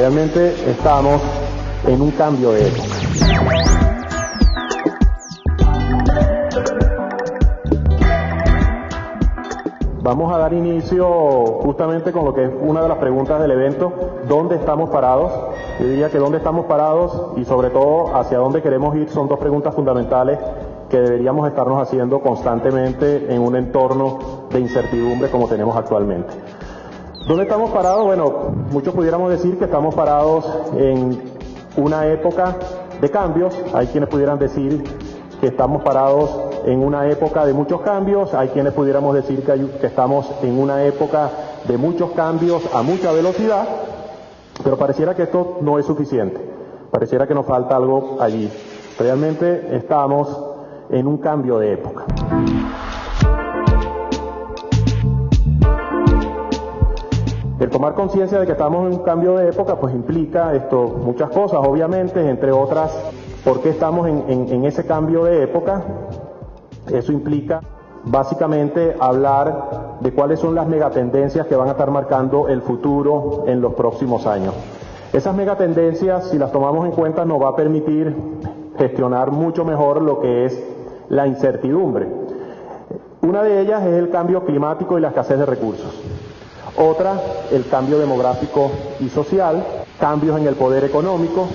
Realmente estamos en un cambio de época. Vamos a dar inicio justamente con lo que es una de las preguntas del evento: ¿dónde estamos parados? Yo diría que dónde estamos parados y sobre todo hacia dónde queremos ir son dos preguntas fundamentales que deberíamos estarnos haciendo constantemente en un entorno de incertidumbre como tenemos actualmente. ¿Dónde estamos parados? Bueno, muchos pudiéramos decir que estamos parados en una época de cambios. Hay quienes pudieran decir que estamos parados en una época de muchos cambios. Hay quienes pudiéramos decir que estamos en una época de muchos cambios a mucha velocidad, pero pareciera que esto no es suficiente. Pareciera que nos falta algo allí. Realmente estamos en un cambio de época. El tomar conciencia de que estamos en un cambio de época pues implica muchas cosas, obviamente, entre otras, ¿por qué estamos en ese cambio de época? Eso implica básicamente hablar de cuáles son las megatendencias que van a estar marcando el futuro en los próximos años. Esas megatendencias, si las tomamos en cuenta, nos va a permitir gestionar mucho mejor lo que es la incertidumbre. Una de ellas es el cambio climático y la escasez de recursos. Otra, el cambio demográfico y social, cambios en el poder económico.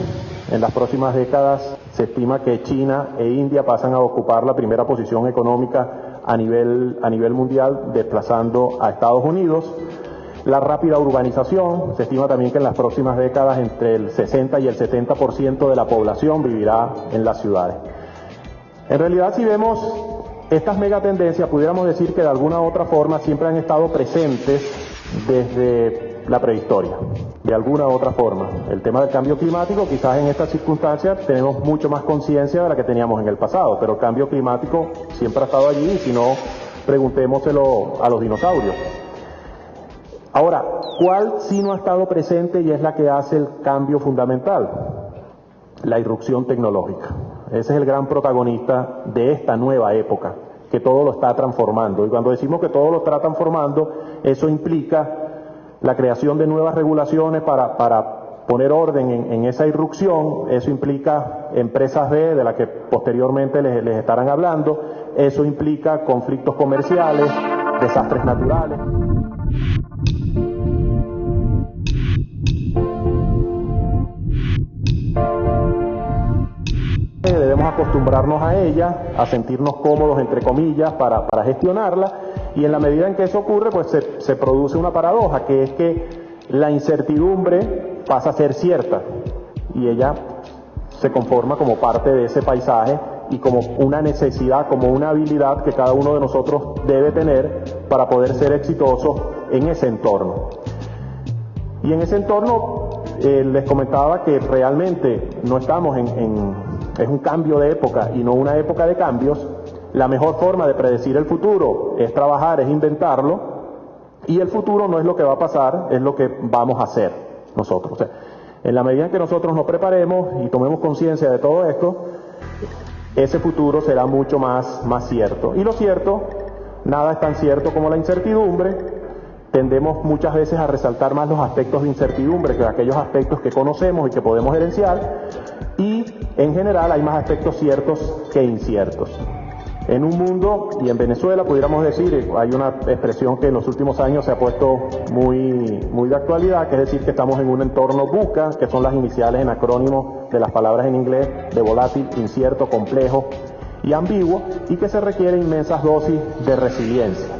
En las próximas décadas se estima que China e India pasan a ocupar la primera posición económica a nivel mundial, desplazando a Estados Unidos. La rápida urbanización, se estima también que en las próximas décadas entre el 60 y el 70% de la población vivirá en las ciudades. En realidad, si vemos estas megatendencias, pudiéramos decir que de alguna u otra forma siempre han estado presentes desde la prehistoria, de alguna u otra forma. El tema del cambio climático, quizás en estas circunstancias tenemos mucho más conciencia de la que teníamos en el pasado, pero el cambio climático siempre ha estado allí, y si no, preguntémoselo a los dinosaurios. Ahora, ¿cuál sí no ha estado presente y es la que hace el cambio fundamental? La irrupción tecnológica. Ese es el gran protagonista de esta nueva época, que todo lo está transformando. Y cuando decimos que todo lo está transformando, eso implica la creación de nuevas regulaciones para poner orden en esa irrupción. Eso implica empresas de las que posteriormente les estarán hablando. Eso implica conflictos comerciales, desastres naturales. Debemos acostumbrarnos a ella, a sentirnos cómodos, entre comillas, para gestionarla, y en la medida en que eso ocurre, pues se produce una paradoja, que es que la incertidumbre pasa a ser cierta, y ella se conforma como parte de ese paisaje y como una necesidad, como una habilidad que cada uno de nosotros debe tener para poder ser exitoso en ese entorno. Y en ese entorno les comentaba que realmente no estamos es un cambio de época y no una época de cambios. La mejor forma de predecir el futuro es trabajar, es inventarlo, y el futuro no es lo que va a pasar, es lo que vamos a hacer nosotros. O sea, en la medida en que nosotros nos preparemos y tomemos conciencia de todo esto, ese futuro será mucho más cierto. Y lo cierto, nada es tan cierto como la incertidumbre. Tendemos muchas veces a resaltar más los aspectos de incertidumbre que aquellos aspectos que conocemos y que podemos gerenciar, y en general hay más aspectos ciertos que inciertos. En un mundo, y en Venezuela pudiéramos decir, hay una expresión que en los últimos años se ha puesto muy de actualidad, que es decir que estamos en un entorno VUCA, que son las iniciales en acrónimo de las palabras en inglés de volátil, incierto, complejo y ambiguo, y que se requiere inmensas dosis de resiliencia.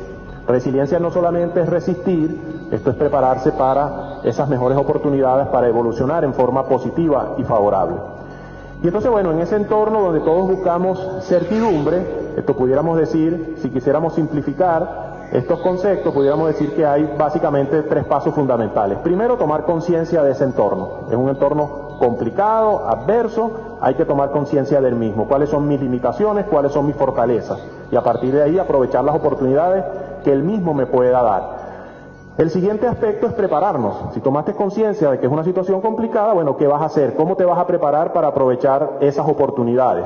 Resiliencia no solamente es resistir, esto es prepararse para esas mejores oportunidades para evolucionar en forma positiva y favorable. Y entonces, bueno, en ese entorno donde todos buscamos certidumbre, esto pudiéramos decir, si quisiéramos simplificar estos conceptos, pudiéramos decir que hay básicamente 3 pasos fundamentales. Primero, tomar conciencia de ese entorno. Es un entorno complicado, adverso, hay que tomar conciencia del mismo. ¿Cuáles son mis limitaciones? ¿Cuáles son mis fortalezas? Y a partir de ahí aprovechar las oportunidades que el mismo me pueda dar. El siguiente aspecto es prepararnos. Si tomaste conciencia de que es una situación complicada, bueno, ¿qué vas a hacer? ¿Cómo te vas a preparar para aprovechar esas oportunidades?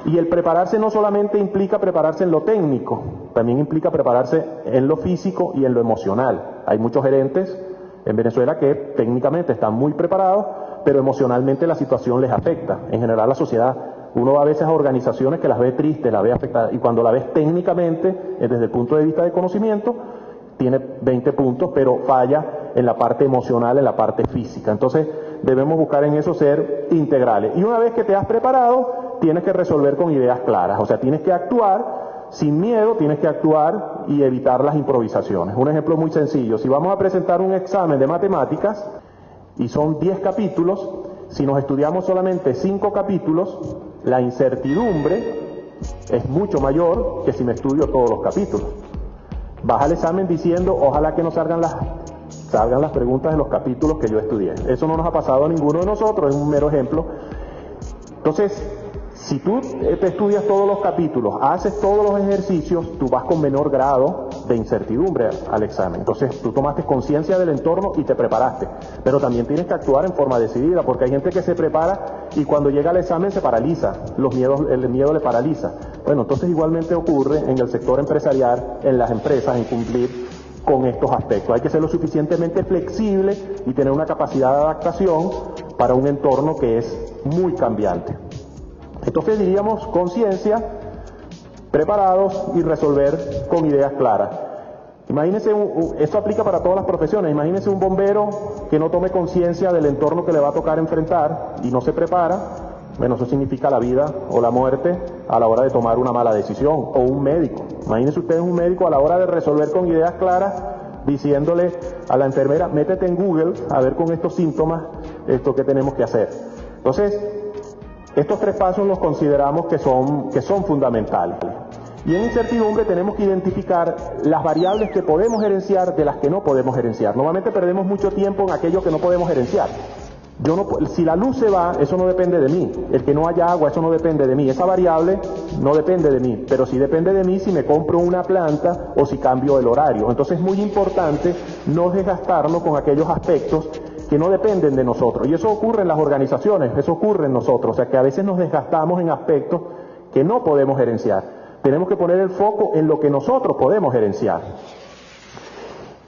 Y el prepararse no solamente implica prepararse en lo técnico, también implica prepararse en lo físico y en lo emocional. Hay muchos gerentes en Venezuela que técnicamente están muy preparados, pero emocionalmente la situación les afecta. En general la sociedad, uno va a veces a organizaciones que las ve tristes, las ve afectadas, y cuando la ves técnicamente, desde el punto de vista de conocimiento, tiene 20 puntos, pero falla en la parte emocional, en la parte física. Entonces debemos buscar en eso ser integrales. Y una vez que te has preparado, tienes que resolver con ideas claras, o sea, tienes que actuar sin miedo, tienes que actuar y evitar las improvisaciones. Un ejemplo muy sencillo, si vamos a presentar un examen de matemáticas y son 10 capítulos, si nos estudiamos solamente 5 capítulos, la incertidumbre es mucho mayor que si me estudio todos los capítulos. Vas al examen diciendo, ojalá que no salgan las preguntas de los capítulos que yo estudié. Eso no nos ha pasado a ninguno de nosotros, es un mero ejemplo. Entonces, si tú te estudias todos los capítulos, haces todos los ejercicios, tú vas con menor grado de incertidumbre al examen. Entonces, tú tomaste conciencia del entorno y te preparaste. Pero también tienes que actuar en forma decidida, porque hay gente que se prepara y cuando llega al examen se paraliza. El miedo le paraliza. Bueno, entonces igualmente ocurre en el sector empresarial, en las empresas, en cumplir con estos aspectos. Hay que ser lo suficientemente flexible y tener una capacidad de adaptación para un entorno que es muy cambiante. Entonces diríamos conciencia, preparados y resolver con ideas claras. Imagínense, esto aplica para todas las profesiones, imagínense un bombero que no tome conciencia del entorno que le va a tocar enfrentar y no se prepara. Bueno, eso significa la vida o la muerte a la hora de tomar una mala decisión. O un médico. Imagínense ustedes un médico a la hora de resolver con ideas claras, diciéndole a la enfermera, métete en Google a ver con estos síntomas esto que tenemos que hacer. Entonces, estos 3 pasos los consideramos que son fundamentales. Y en incertidumbre tenemos que identificar las variables que podemos gerenciar de las que no podemos gerenciar. Normalmente perdemos mucho tiempo en aquello que no podemos gerenciar. Si la luz se va, eso no depende de mí. El que no haya agua, eso no depende de mí. Esa variable no depende de mí, pero sí depende de mí si me compro una planta o si cambio el horario. Entonces es muy importante no desgastarnos con aquellos aspectos que no dependen de nosotros. Y eso ocurre en las organizaciones, eso ocurre en nosotros. O sea que a veces nos desgastamos en aspectos que no podemos gerenciar. Tenemos que poner el foco en lo que nosotros podemos gerenciar.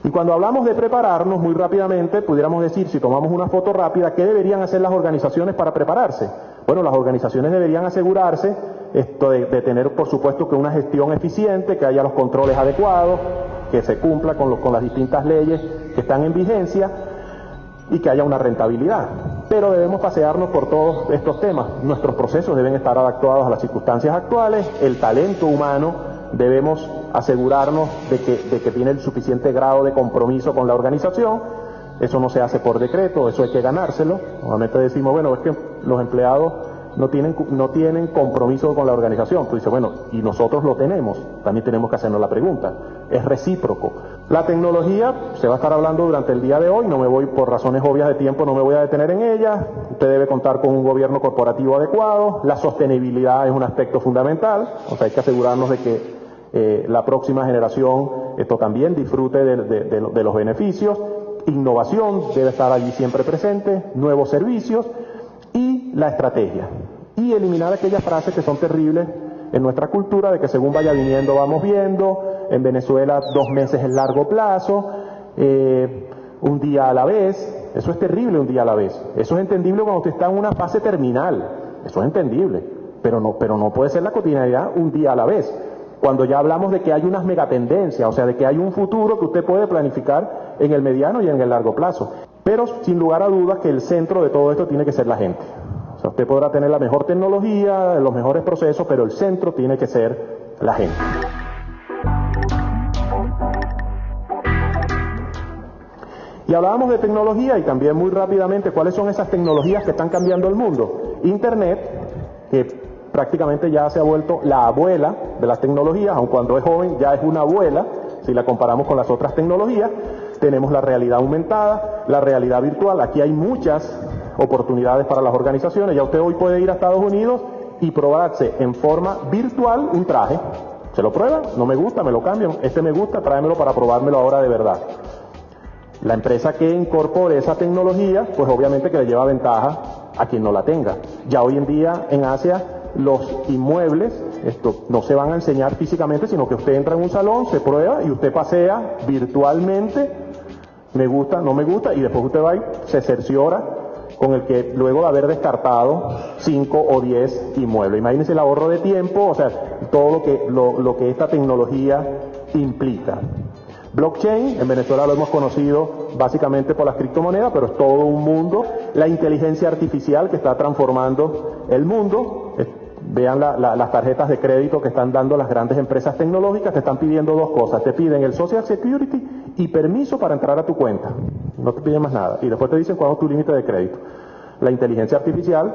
Y cuando hablamos de prepararnos, muy rápidamente, pudiéramos decir, si tomamos una foto rápida, ¿qué deberían hacer las organizaciones para prepararse? Bueno, las organizaciones deberían asegurarse de tener, por supuesto, que una gestión eficiente, que haya los controles adecuados, que se cumpla con las distintas leyes que están en vigencia y que haya una rentabilidad. Pero debemos pasearnos por todos estos temas. Nuestros procesos deben estar adaptados a las circunstancias actuales, el talento humano, debemos asegurarnos de que tiene el suficiente grado de compromiso con la organización. Eso no se hace por decreto, eso hay que ganárselo. Normalmente decimos, bueno, es que los empleados no tienen compromiso con la organización. Tú dices, bueno, y nosotros lo tenemos. También tenemos que hacernos la pregunta. Es recíproco. La tecnología, se va a estar hablando durante el día de hoy, por razones obvias de tiempo, no me voy a detener en ella. Usted debe contar con un gobierno corporativo adecuado. La sostenibilidad es un aspecto fundamental. O sea, hay que asegurarnos de que la próxima generación esto también disfrute de los beneficios. Innovación debe estar allí siempre presente, nuevos servicios y la estrategia. Y eliminar aquellas frases que son terribles en nuestra cultura, de que según vaya viniendo vamos viendo, en Venezuela 2 meses es largo plazo, un día a la vez. Eso es terrible, un día a la vez. Eso es entendible cuando usted está en una fase terminal, eso es entendible, pero no puede ser la cotidianidad un día a la vez. Cuando ya hablamos de que hay unas megatendencias, o sea, de que hay un futuro que usted puede planificar en el mediano y en el largo plazo. Pero sin lugar a dudas que el centro de todo esto tiene que ser la gente. O sea, usted podrá tener la mejor tecnología, los mejores procesos, pero el centro tiene que ser la gente. Y hablábamos de tecnología y también muy rápidamente cuáles son esas tecnologías que están cambiando el mundo. Internet, que prácticamente ya se ha vuelto la abuela de las tecnologías, aun cuando es joven ya es una abuela, si la comparamos con las otras tecnologías. Tenemos la realidad aumentada, la realidad virtual. Aquí hay muchas oportunidades para las organizaciones. Ya usted hoy puede ir a Estados Unidos y probarse en forma virtual un traje. Se lo prueba, no me gusta, me lo cambian. Este me gusta, tráemelo para probármelo ahora de verdad. La empresa que incorpore esa tecnología, pues obviamente que le lleva ventaja a quien no la tenga. Ya hoy en día en Asia los inmuebles no se van a enseñar físicamente, sino que usted entra en un salón, se prueba y usted pasea virtualmente me gusta, no me gusta, y después usted va y se cerciora con el que luego de haber descartado 5 o 10 inmuebles. Imagínense el ahorro de tiempo, o sea, todo lo que esta tecnología implica. Blockchain, en Venezuela lo hemos conocido básicamente por las criptomonedas, pero es todo un mundo. La inteligencia artificial que está transformando el mundo. Vean las tarjetas de crédito que están dando las grandes empresas tecnológicas, te están pidiendo dos cosas. Te piden el Social Security y permiso para entrar a tu cuenta. No te piden más nada. Y después te dicen cuál es tu límite de crédito. La inteligencia artificial,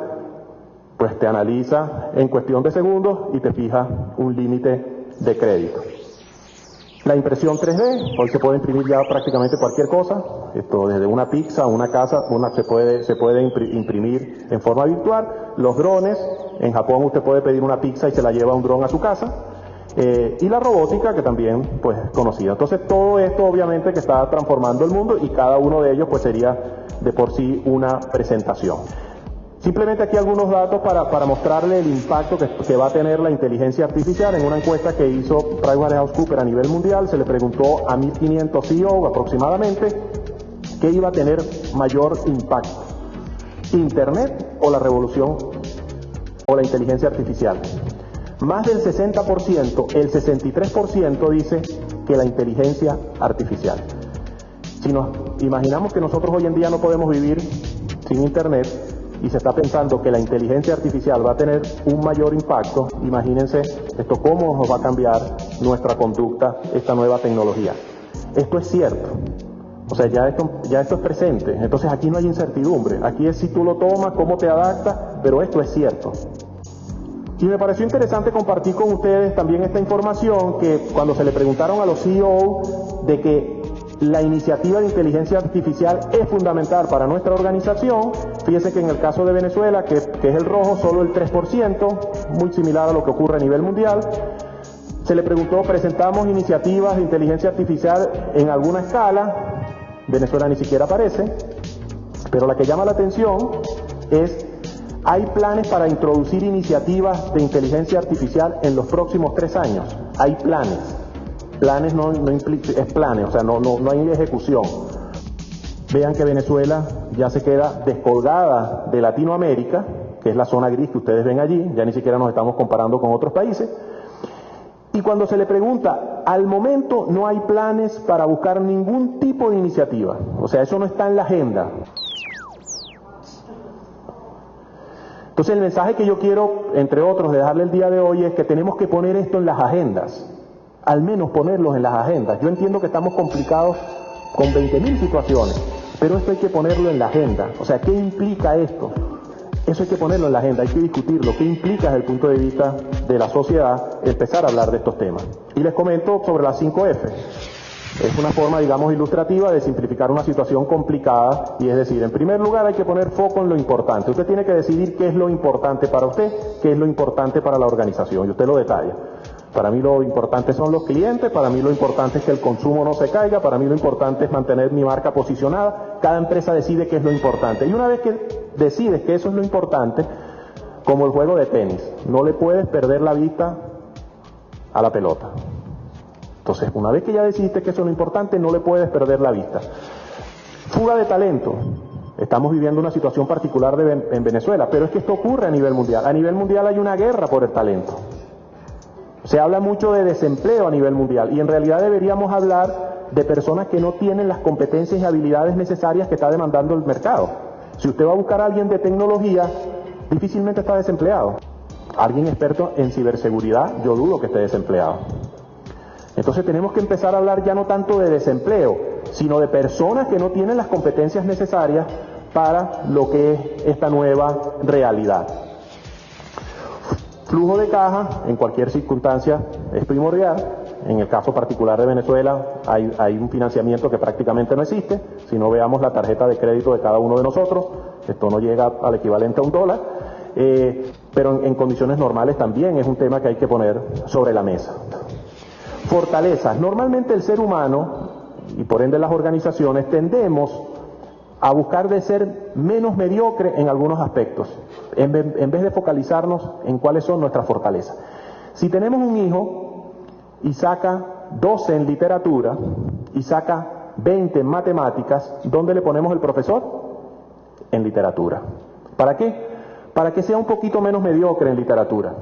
pues te analiza en cuestión de segundos y te fija un límite de crédito. La impresión 3D, hoy se puede imprimir ya prácticamente cualquier cosa, esto desde una pizza, una casa, se puede imprimir en forma virtual. Los drones, en Japón usted puede pedir una pizza y se la lleva un dron a su casa. Y la robótica, que también pues es conocida. Entonces todo esto obviamente que está transformando el mundo, y cada uno de ellos pues sería de por sí una presentación. Simplemente aquí algunos datos para mostrarle el impacto que va a tener la inteligencia artificial. En una encuesta que hizo PricewaterhouseCoopers a nivel mundial, se le preguntó a 1.500 CEO aproximadamente qué iba a tener mayor impacto: Internet o la revolución o la inteligencia artificial. Más del 60%, el 63% dice que la inteligencia artificial. Si nos imaginamos que nosotros hoy en día no podemos vivir sin Internet, y se está pensando que la inteligencia artificial va a tener un mayor impacto, imagínense esto, cómo nos va a cambiar nuestra conducta esta nueva tecnología. Esto es cierto, o sea, ya esto es presente. Entonces aquí no hay incertidumbre, aquí es si tú lo tomas, cómo te adaptas, pero esto es cierto. Y me pareció interesante compartir con ustedes también esta información, que cuando se le preguntaron a los CEO de que la iniciativa de inteligencia artificial es fundamental para nuestra organización, fíjense que en el caso de Venezuela, que es el rojo, solo el 3%, muy similar a lo que ocurre a nivel mundial. Se le preguntó, ¿presentamos iniciativas de inteligencia artificial en alguna escala? Venezuela ni siquiera aparece, pero la que llama la atención es: ¿hay planes para introducir iniciativas de inteligencia artificial en los próximos 3 años? Hay planes. Planes no implica, es planes, o sea, no hay ejecución. Vean que Venezuela ya se queda descolgada de Latinoamérica, que es la zona gris que ustedes ven allí, ya ni siquiera nos estamos comparando con otros países. Y cuando se le pregunta, al momento no hay planes para buscar ningún tipo de iniciativa, o sea, eso no está en la agenda. Entonces el mensaje que yo quiero, entre otros, de dejarle el día de hoy es que tenemos que poner esto en las agendas, al menos ponerlos en las agendas. Yo entiendo que estamos complicados con 20.000 situaciones, pero esto hay que ponerlo en la agenda. O sea, ¿qué implica esto? Eso hay que ponerlo en la agenda, hay que discutirlo. ¿Qué implica desde el punto de vista de la sociedad empezar a hablar de estos temas? Y les comento sobre las 5F. Es una forma, digamos, ilustrativa de simplificar una situación complicada, y es decir, en primer lugar hay que poner foco en lo importante. Usted tiene que decidir qué es lo importante para usted, qué es lo importante para la organización, y usted lo detalla. Para mí lo importante son los clientes, para mí lo importante es que el consumo no se caiga, para mí lo importante es mantener mi marca posicionada. Cada empresa decide qué es lo importante. Y una vez que decides que eso es lo importante, como el juego de tenis, no le puedes perder la vista a la pelota. Entonces, una vez que ya decidiste que eso es lo importante, no le puedes perder la vista. Fuga de talento. Estamos viviendo una situación particular en Venezuela, pero es que esto ocurre a nivel mundial. A nivel mundial hay una guerra por el talento. Se habla mucho de desempleo a nivel mundial, y en realidad deberíamos hablar de personas que no tienen las competencias y habilidades necesarias que está demandando el mercado. Si usted va a buscar a alguien de tecnología, difícilmente está desempleado. Alguien experto en ciberseguridad, yo dudo que esté desempleado. Entonces tenemos que empezar a hablar ya no tanto de desempleo, sino de personas que no tienen las competencias necesarias para lo que es esta nueva realidad. Flujo de caja, en cualquier circunstancia, es primordial. En el caso particular de Venezuela, hay un financiamiento que prácticamente no existe. Si no, veamos la tarjeta de crédito de cada uno de nosotros, esto no llega al equivalente a $1. Pero en condiciones normales también es un tema que hay que poner sobre la mesa. Fortalezas. Normalmente el ser humano, y por ende las organizaciones, tendemos a buscar de ser menos mediocre en algunos aspectos, en vez de focalizarnos en cuáles son nuestras fortalezas. Si tenemos un hijo y saca 12 en literatura y saca 20 en matemáticas, ¿dónde le ponemos el profesor? En literatura. ¿Para qué? Para que sea un poquito menos mediocre en literatura.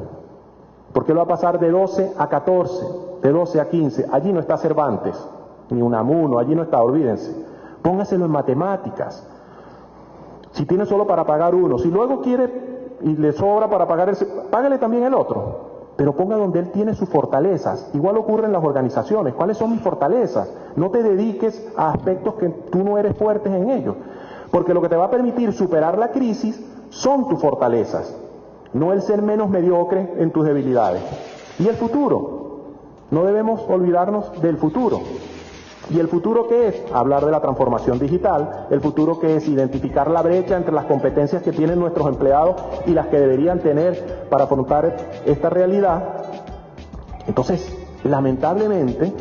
Porque él va a pasar de 12 a 14, de 12 a 15. Allí no está Cervantes, ni Unamuno, allí no está, olvídense. Póngaselo en matemáticas. Si tiene solo para pagar uno, si luego quiere y le sobra para pagar págale también el otro. Pero ponga donde él tiene sus fortalezas. Igual ocurre en las organizaciones. ¿Cuáles son mis fortalezas? No te dediques a aspectos que tú no eres fuerte en ellos. Porque lo que te va a permitir superar la crisis son tus fortalezas, no el ser menos mediocre en tus debilidades. Y el futuro. No debemos olvidarnos del futuro. ¿Y el futuro qué es? Hablar de la transformación digital. El futuro qué es identificar la brecha entre las competencias que tienen nuestros empleados y las que deberían tener para afrontar esta realidad. Entonces, lamentablemente,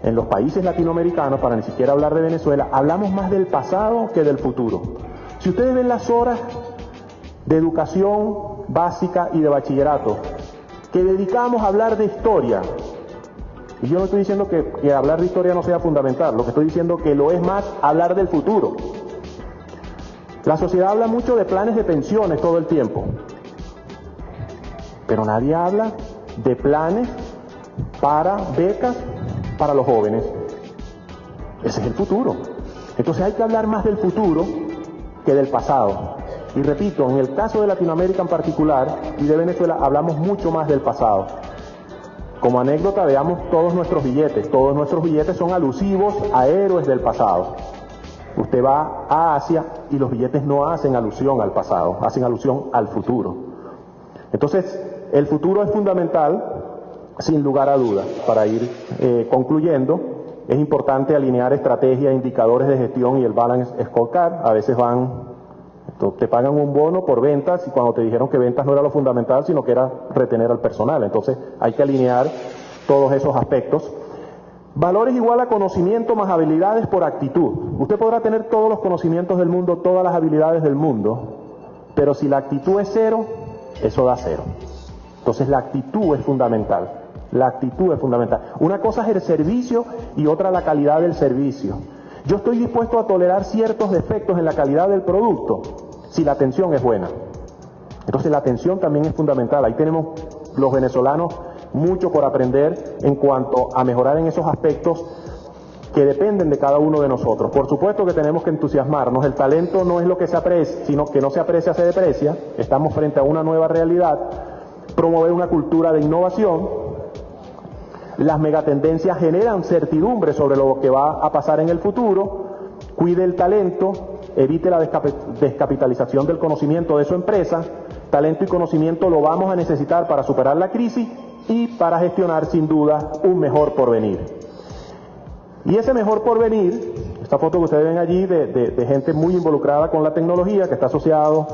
en los países latinoamericanos, para ni siquiera hablar de Venezuela, hablamos más del pasado que del futuro. Si ustedes ven las horas de educación básica y de bachillerato que dedicamos a hablar de historia, y yo no estoy diciendo que hablar de historia no sea fundamental, lo que estoy diciendo que lo es más hablar del futuro. La sociedad habla mucho de planes de pensiones todo el tiempo, pero nadie habla de planes para becas para los jóvenes. Ese es el futuro. Entonces hay que hablar más del futuro que del pasado. Y repito, en el caso de Latinoamérica en particular y de Venezuela hablamos mucho más del pasado. Como anécdota, veamos todos nuestros billetes. Todos nuestros billetes son alusivos a héroes del pasado. Usted va a Asia y los billetes no hacen alusión al pasado, hacen alusión al futuro. Entonces, el futuro es fundamental, sin lugar a dudas. Para ir concluyendo, es importante alinear estrategias, indicadores de gestión y el balance scorecard. A veces te pagan un bono por ventas y cuando te dijeron que ventas no era lo fundamental, sino que era retener al personal. Entonces hay que alinear todos esos aspectos. Valores igual a conocimiento más habilidades por actitud. Usted podrá tener todos los conocimientos del mundo, todas las habilidades del mundo, pero si la actitud es cero, eso da cero. Entonces la actitud es fundamental. La actitud es fundamental. Una cosa es el servicio y otra la calidad del servicio. Yo estoy dispuesto a tolerar ciertos defectos en la calidad del producto si la atención es buena. Entonces la atención también es fundamental. Ahí tenemos los venezolanos mucho por aprender en cuanto a mejorar en esos aspectos que dependen de cada uno de nosotros. Por supuesto que tenemos que entusiasmarnos. El talento no es lo que se aprecia, sino que no se aprecia, se deprecia. Estamos frente a una nueva realidad. Promover una cultura de innovación. Las megatendencias generan certidumbre sobre lo que va a pasar en el futuro. Cuide el talento, evite la descapitalización del conocimiento de su empresa. Talento y conocimiento lo vamos a necesitar para superar la crisis y para gestionar sin duda un mejor porvenir. Y ese mejor porvenir, esta foto que ustedes ven allí de gente muy involucrada con la tecnología, que está asociado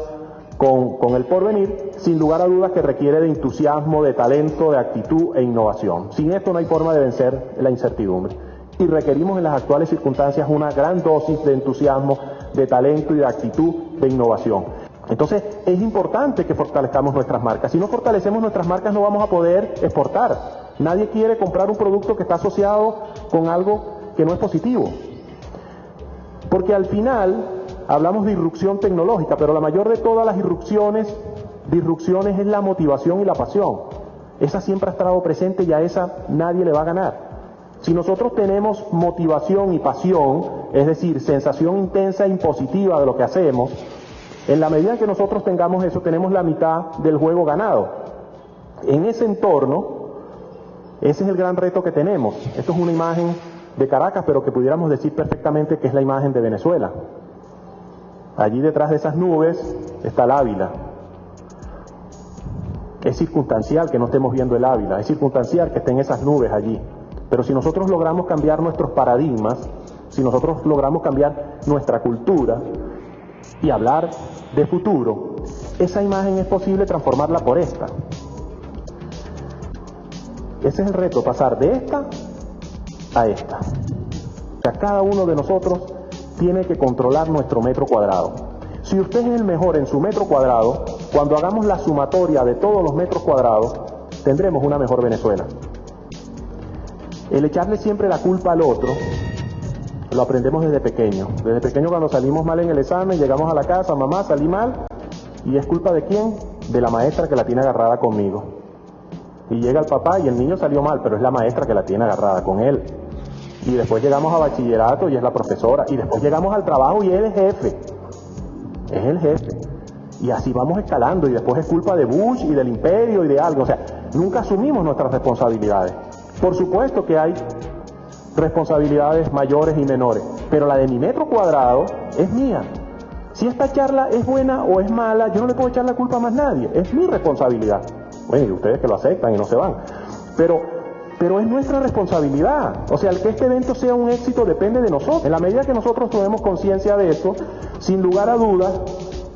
con el porvenir, sin lugar a dudas que requiere de entusiasmo, de talento, de actitud e innovación. Sin esto no hay forma de vencer la incertidumbre. Y requerimos en las actuales circunstancias una gran dosis de entusiasmo, de talento y de actitud de innovación. Entonces es importante que fortalezcamos nuestras marcas. Si no fortalecemos nuestras marcas no vamos a poder exportar. Nadie quiere comprar un producto que está asociado con algo que no es positivo. Porque al final hablamos de irrupción tecnológica, pero la mayor de todas las disrupciones es la motivación y la pasión. Esa siempre ha estado presente y a esa nadie le va a ganar. Si nosotros tenemos motivación y pasión, es decir, sensación intensa e impositiva de lo que hacemos, en la medida que nosotros tengamos eso, tenemos la mitad del juego ganado. En ese entorno, ese es el gran reto que tenemos. Esto es una imagen de Caracas, pero que pudiéramos decir perfectamente que es la imagen de Venezuela. Allí detrás de esas nubes está el Ávila. Es circunstancial que no estemos viendo el Ávila, es circunstancial que estén esas nubes allí. Pero si nosotros logramos cambiar nuestros paradigmas, si nosotros logramos cambiar nuestra cultura y hablar de futuro, esa imagen es posible transformarla por esta. Ese es el reto, pasar de esta a esta. O sea, cada uno de nosotros tiene que controlar nuestro metro cuadrado. Si usted es el mejor en su metro cuadrado, cuando hagamos la sumatoria de todos los metros cuadrados, tendremos una mejor Venezuela. El echarle siempre la culpa al otro, lo aprendemos desde pequeño. Desde pequeño, cuando salimos mal en el examen, llegamos a la casa, mamá, salí mal, ¿y es culpa de quién? De la maestra que la tiene agarrada conmigo. Y llega el papá y el niño salió mal, pero es la maestra que la tiene agarrada con él. Y después llegamos a bachillerato y es la profesora. Y después llegamos al trabajo y él es jefe. Es el jefe. Y así vamos escalando, y después es culpa de Bush y del imperio y de algo. O sea, nunca asumimos nuestras responsabilidades. Por supuesto que hay responsabilidades mayores y menores, pero la de mi metro cuadrado es mía. Si esta charla es buena o es mala, yo no le puedo echar la culpa a más nadie, es mi responsabilidad. Bueno, y ustedes que lo aceptan y no se van, pero es nuestra responsabilidad. O sea, el que este evento sea un éxito depende de nosotros. En la medida que nosotros tomemos conciencia de eso, sin lugar a dudas,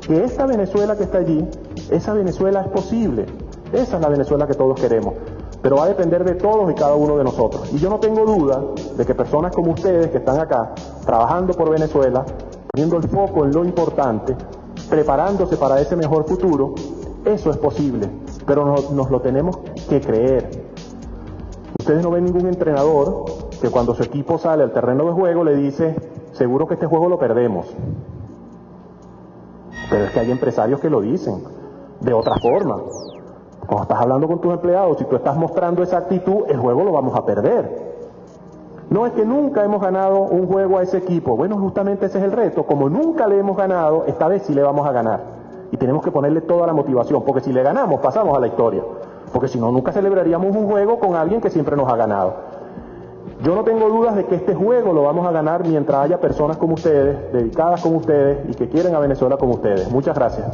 que esta Venezuela que está allí, esa Venezuela es posible. Esa es la Venezuela que todos queremos. Pero va a depender de todos y cada uno de nosotros. Y yo no tengo duda de que personas como ustedes que están acá, trabajando por Venezuela, poniendo el foco en lo importante, preparándose para ese mejor futuro, eso es posible. Pero nos lo tenemos que creer. Ustedes no ven ningún entrenador que cuando su equipo sale al terreno de juego le dice, seguro que este juego lo perdemos. Pero es que hay empresarios que lo dicen de otra forma. Cuando estás hablando con tus empleados, si tú estás mostrando esa actitud, el juego lo vamos a perder. No es que nunca hemos ganado un juego a ese equipo. Bueno, justamente ese es el reto. Como nunca le hemos ganado, esta vez sí le vamos a ganar. Y tenemos que ponerle toda la motivación, porque si le ganamos, pasamos a la historia. Porque si no, nunca celebraríamos un juego con alguien que siempre nos ha ganado. Yo no tengo dudas de que este juego lo vamos a ganar mientras haya personas como ustedes, dedicadas como ustedes y que quieren a Venezuela como ustedes. Muchas gracias.